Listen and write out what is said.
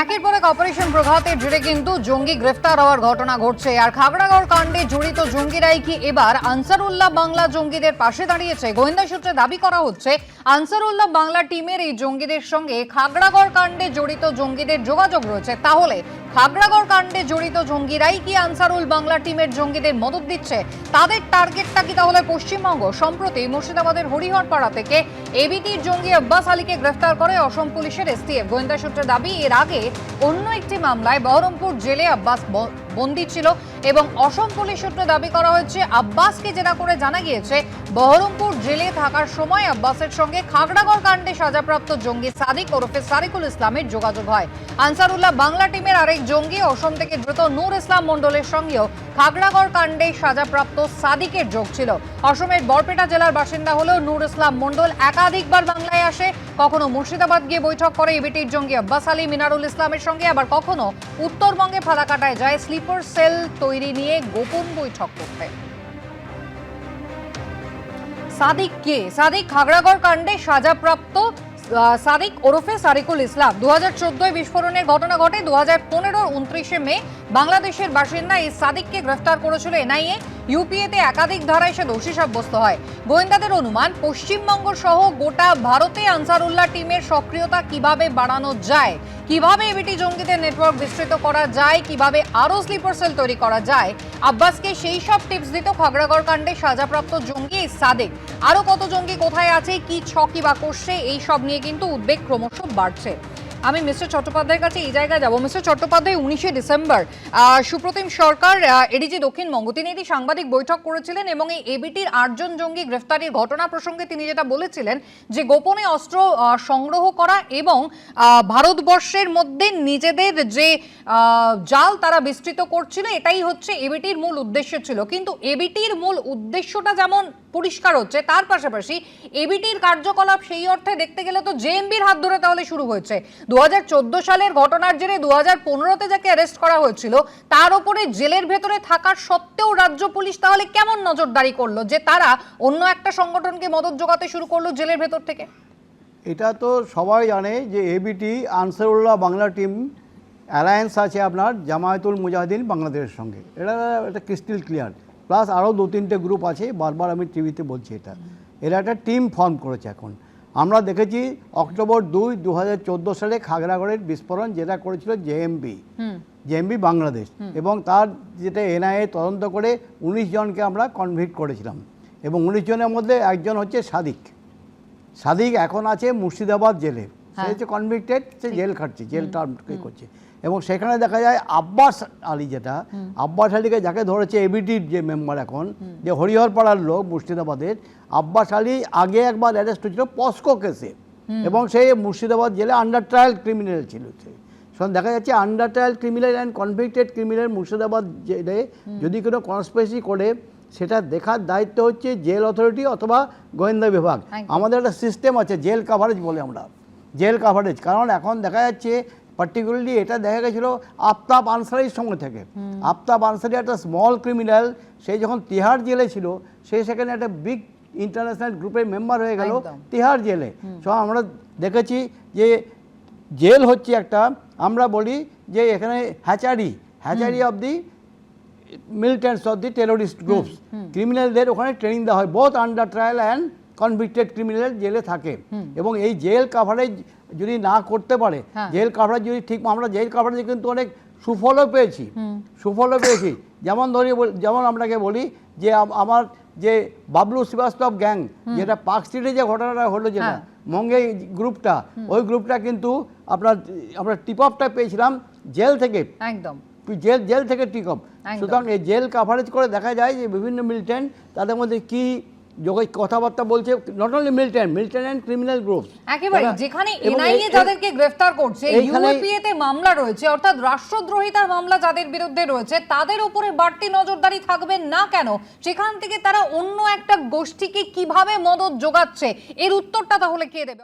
একের পর এক অপারেশন প্রঘাতের জেরে কিন্তু জঙ্গি গ্রেফতার হওয়ার ঘটনা ঘটছে। আর খাগড়াগড় কাণ্ডে জড়িত জঙ্গিরাই কি এবার আনসারুল্লাহ বাংলা জঙ্গিদের পাশে দাঁড়িয়েছে? গোয়েন্দা সূত্রে দাবি করা হচ্ছে আনসারুল্লাহ বাংলা টিমের এই জঙ্গিদের সঙ্গে খাগড়াগড় কাণ্ডে জড়িত জঙ্গিদের যোগাযোগ রয়েছে। তাহলে খাগড়াগড় কাণ্ডে জড়িত জঙ্গিরাই কি আনসারুল বাংলা টিমের জঙ্গিদের মদত দিচ্ছে? তাদের টার্গেটটা কি তাহলে পশ্চিমবঙ্গ? সম্প্রতি মুর্শিদাবাদের হরিহরপাড়া থেকে এবিটির জঙ্গি আব্বাস আলীকে গ্রেফতার করে অসম পুলিশের এসটিএফ। গোয়েন্দা সূত্রে দাবি এর আগে অন্য একটি মামলায় বহরমপুর জেলে আব্বাস বন্দী ছিল এবং অসম পুলিশ সূত্রে দাবি করা হয়েছে আব্বাসকে জেরা করে জানা গিয়েছে বহরমপুর জেলে থাকার সময় আব্বাসের সঙ্গে খাগড়াগড় কাণ্ডে সাজাপ্রাপ্ত জঙ্গি সাদিক ওরফে সারিকুল ইসলামের যোগাযোগ হয়। আনসারুল্লাহ বাংলা টিমের আরেক জঙ্গি অসম থেকে ধৃত নূর ইসলাম মণ্ডলের সঙ্গেও খাগড়াগড় কাণ্ডে সাজাপ্রাপ্ত সাদিকের যোগ ছিল। অসমের বরপেটা জেলার বাসিন্দা হলেও নূর ইসলাম মণ্ডল একাধিকবার বাংলায় আসে, কখনো মুর্শিদাবাদ গিয়ে বৈঠক করে এবিটির জঙ্গি আব্বাস আলী মিনারুল ইসলামের সঙ্গে, আবার কখনো উত্তরবঙ্গে ফালাকাটায় যায় স্লিপার সেল তৈরি নিয়ে গোপন বৈঠক করতে। সাদিক কে? সাদিক খাগড়াগড় কাণ্ডে সাজাপ্রাপ্ত সাদিক ওরফে সারিকুল ইসলাম। 2014 বিস্ফোরণের ঘটনা ঘটে। 2015 29 মে বাংলাদেশের বাসিন্দা এই সাদিককে গ্রেফতার করেছিল এনআইএ। ইউপিএতে একাধিক ধারায় সে দোষী সাব্যস্ত হয়। গোয়েন্দাদের অনুমান পশ্চিমবঙ্গ সহ গোটা ভারতে আনসারুল্লাহ টিমের সক্রিয়তা কিভাবে বাড়ানো যায়, কিভাবে এবিটি জঙ্গিদের নেটওয়ার্ক বিস্তৃত করা যায়, কিভাবে আরো স্লিপার সেল তৈরি করা যায়, আব্বাসকে সেই সব টিপস দিত খাগড়াগড় কাণ্ডে সাজাপ্রাপ্ত জঙ্গি সাদিক। আরো কত জঙ্গি কোথায় আছে, কি ছকি বা করছে, এই সব নিয়ে কিন্তু উদ্বেগ ক্রমশ বাড়ছে। আমি মিস্টার চট্টোপাধ্যায়ের কাছে এই জায়গায় যাব। মিস্টার চট্টোপাধ্যায়, 19 ডিসেম্বর সুপ্রতিম সরকার এডিজি দক্ষিণবঙ্গ তিনি একটি সাংবাদিক বৈঠক করেছিলেন এবং এই এবিটির 8 জন জঙ্গি গ্রেফতারির ঘটনা প্রসঙ্গে তিনি যেটা বলেছিলেন যে গোপনে অস্ত্র সংগ্রহ করা এবং ভারতবর্ষের মধ্যে নিজেদের যে জাল তারা বিস্তৃত করছিল এটাই হচ্ছে এবিটির মূল উদ্দেশ্য ছিল। কিন্তু এবিটির মূল উদ্দেশ্যটা যেমন পরিষ্কার হচ্ছে, তার পাশাপাশি এবিটির কার্যকলাপ সেই অর্থে দেখতে গেলে তো জেএমবির হাত ধরে তাহলে শুরু হয়েছে। 2014 সালের ঘটনার জেরে 2015-তে যাকে অ্যারেস্ট করা হয়েছিল তার উপরে জেলের ভেতরে থাকার সত্ত্বেও রাজ্য পুলিশ তাহলে কেমন নজরদারি করলো যে তারা অন্য একটা সংগঠনকে মদত জোগাতে শুরু করলো জেলের ভেতর থেকে? এটা তো সবাই জানে যে ABT Ansarullah Bangla team alliance আছে আপনার জামায়াতুল মুজাহিদিন বাংলাদেশের সঙ্গে, এটা ক্রিস্টাল ক্লিয়ার। প্লাস আরও 2-3টে গ্রুপ আছে, বারবার আমি টিভিতে বলছি এরা একটা টিম ফর্ম করেছে। এখন আমরা দেখেছি অক্টোবর 2, 2014 সালে খাগড়াগড়ের বিস্ফোরণ যেটা করেছিল জেএমবি বাংলাদেশ, এবং তার যেটা এনআইএ তদন্ত করে 19 জনকে আমরা কনভিক্ট করেছিলাম এবং 19 জনের মধ্যে একজন হচ্ছে সাদিক এখন আছে মুর্শিদাবাদ জেলে। সে হচ্ছে কনভিক্টেড, সে জেল খাটছে, জেল টার্ম করছে। এবং সেখানে দেখা যায় আব্বাস আলীকে যাকে ধরেছে এবিটির যে মেম্বার এখন, যে হরিহরপাড়ার লোক মুর্শিদাবাদের, আব্বাস আলী আগে একবার অ্যারেস্ট হয়েছিল পস্কো কেসে এবং সে মুর্শিদাবাদ জেলে আন্ডার ট্রায়াল ক্রিমিনাল ছিল। সেখানে দেখা যাচ্ছে under trial criminal and convicted criminal Murshidabad জেলে যদি কোনো কনস্পিরেসি করে সেটা দেখার দায়িত্ব হচ্ছে জেল অথরিটি অথবা গোয়েন্দা বিভাগ। আমাদের একটা সিস্টেম আছে জেল কাভারেজ বলে, আমরা জেল কাভারেজ। কারণ এখন দেখা যাচ্ছে পার্টিকুলারলি এটা দেখা গেছিলো আফতাব আনসারির সঙ্গে থেকে। আফতাব আনসারি একটা স্মল ক্রিমিনাল, সে যখন তিহার জেলে ছিল সে সেখানে একটা বিগ ইন্টারন্যাশনাল গ্রুপের মেম্বার হয়ে গেল তিহার জেলে। সো আমরা দেখেছি যে জেল হচ্ছে একটা, আমরা বলি যে এখানে hatchery of the militants of the terrorist groups, ক্রিমিনালদের ওখানে ট্রেনিং দেওয়া হয়। Both under trial and convicted criminal জেলে থাকে এবং এই জেল কাভারেজ যদি না করতে পারে, জেল কাভারেজ যদি ঠিক, আমরা জেল কাভারেজে কিন্তু অনেক সুফলও পেয়েছি। যেমন আপনাকে বলি যে আমার যে বাবলু শ্রীবাস্তব গ্যাং, যেটা পার্ক স্ট্রিটে যে ঘটনাটা হলো, যেটা মঙ্গে গ্রুপটা, ওই গ্রুপটা কিন্তু আমরা টিপ অফটা পেয়েছিলাম জেল থেকে, একদম জেল থেকে টিপ অফ। সুতরাং এই জেল কাভারেজ করে দেখা যায় যে বিভিন্ন মিলিটেন্ট তাদের মধ্যে কি কথাবার্তা বলছে, not only militant and criminal groups. একেবারে যেখানে এনআইএ যাদেরকে গ্রেফতার করছে, ইউপিএতে মামলা রয়েছে, অর্থাৎ রাষ্ট্রদ্রোহিতার মামলা যাদের বিরুদ্ধে রয়েছে তাদের উপরে বাড়তি নজরদারি থাকবে না কেন? সেখান থেকে তারা অন্য একটা গোষ্ঠীকে কিভাবে মদত যোগাচ্ছে, এর উত্তরটা তাহলে কে দেবে?